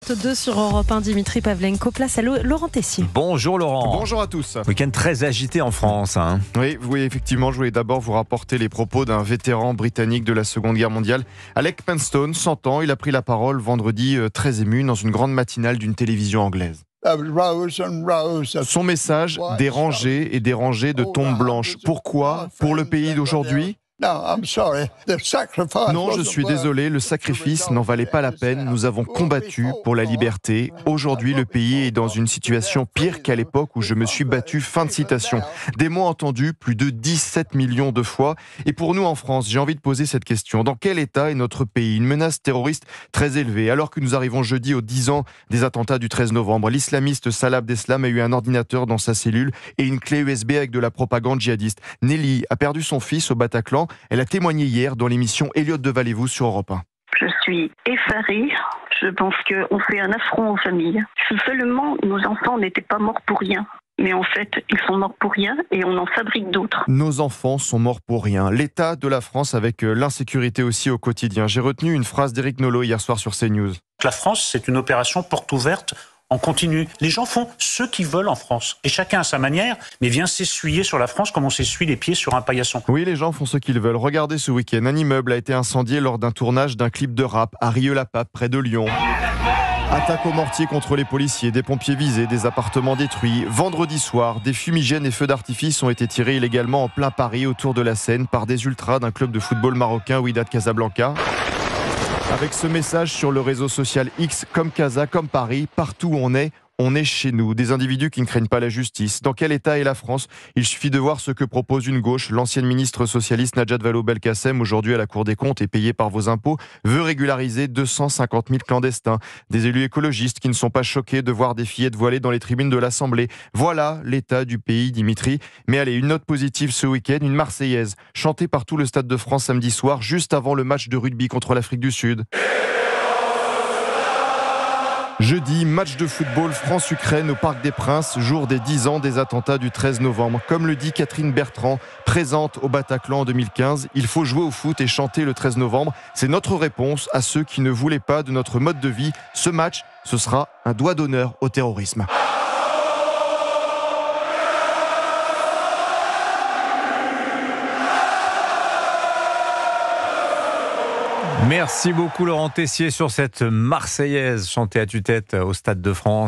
7h42 sur Europe 1, Dimitri Pavlenko, place à Laurent Tessier. Bonjour Laurent. Bonjour à tous. Week-end très agité en France. Oui, effectivement, je voulais d'abord vous rapporter les propos d'un vétéran britannique de la Seconde Guerre mondiale. Alec Penstone, 100 ans, il a pris la parole vendredi très ému dans une grande matinale d'une télévision anglaise. Son message, des rangées et des rangées de tombes blanches. Pourquoi ? Pour le pays d'aujourd'hui ? Non, je suis désolé, le sacrifice n'en valait pas la peine. Nous avons combattu pour la liberté. Aujourd'hui, le pays est dans une situation pire qu'à l'époque où je me suis battu. Fin de citation. Des mots entendus plus de 17 millions de fois. Et pour nous en France, j'ai envie de poser cette question. Dans quel état est notre pays ? Une menace terroriste très élevée. Alors que nous arrivons jeudi aux 10 ans des attentats du 13 novembre, l'islamiste Salah Abdeslam a eu un ordinateur dans sa cellule et une clé USB avec de la propagande djihadiste. Nelly a perdu son fils au Bataclan. Elle a témoigné hier dans l'émission Elliott de Vallée-vous sur Europe 1. Je suis effarée. Je pense qu'on fait un affront aux familles. Seulement, nos enfants n'étaient pas morts pour rien. Mais en fait, ils sont morts pour rien et on en fabrique d'autres. Nos enfants sont morts pour rien. L'état de la France avec l'insécurité aussi au quotidien. J'ai retenu une phrase d'Éric Nolot hier soir sur CNews. La France, c'est une opération porte ouverte. On continue. Les gens font ce qu'ils veulent en France. Et chacun à sa manière, mais vient s'essuyer sur la France comme on s'essuie les pieds sur un paillasson. Oui, les gens font ce qu'ils veulent. Regardez ce week-end, un immeuble a été incendié lors d'un tournage d'un clip de rap à Rieux-la-Pape, près de Lyon. Attaque au mortier contre les policiers, des pompiers visés, des appartements détruits. Vendredi soir, des fumigènes et feux d'artifice ont été tirés illégalement en plein Paris, autour de la Seine, par des ultras d'un club de football marocain, Wydad Casablanca. Avec ce message sur le réseau social X, comme Casa, comme Paris, partout où on est chez nous. Des individus qui ne craignent pas la justice. Dans quel état est la France ? Il suffit de voir ce que propose une gauche. L'ancienne ministre socialiste Najat Vallaud-Belkacem, aujourd'hui à la Cour des comptes et payée par vos impôts, veut régulariser 250 000 clandestins. Des élus écologistes qui ne sont pas choqués de voir des fillettes voilées dans les tribunes de l'Assemblée. Voilà l'état du pays, Dimitri. Mais allez, une note positive ce week-end, une Marseillaise, chantée par tout le Stade de France samedi soir, juste avant le match de rugby contre l'Afrique du Sud. Jeudi, match de football France-Ukraine au Parc des Princes, jour des 10 ans des attentats du 13 novembre. Comme le dit Catherine Bertrand, présente au Bataclan en 2015, il faut jouer au foot et chanter le 13 novembre. C'est notre réponse à ceux qui ne voulaient pas de notre mode de vie. Ce match, ce sera un doigt d'honneur au terrorisme. Merci beaucoup Laurent Tessier sur cette Marseillaise chantée à tue-tête au Stade de France.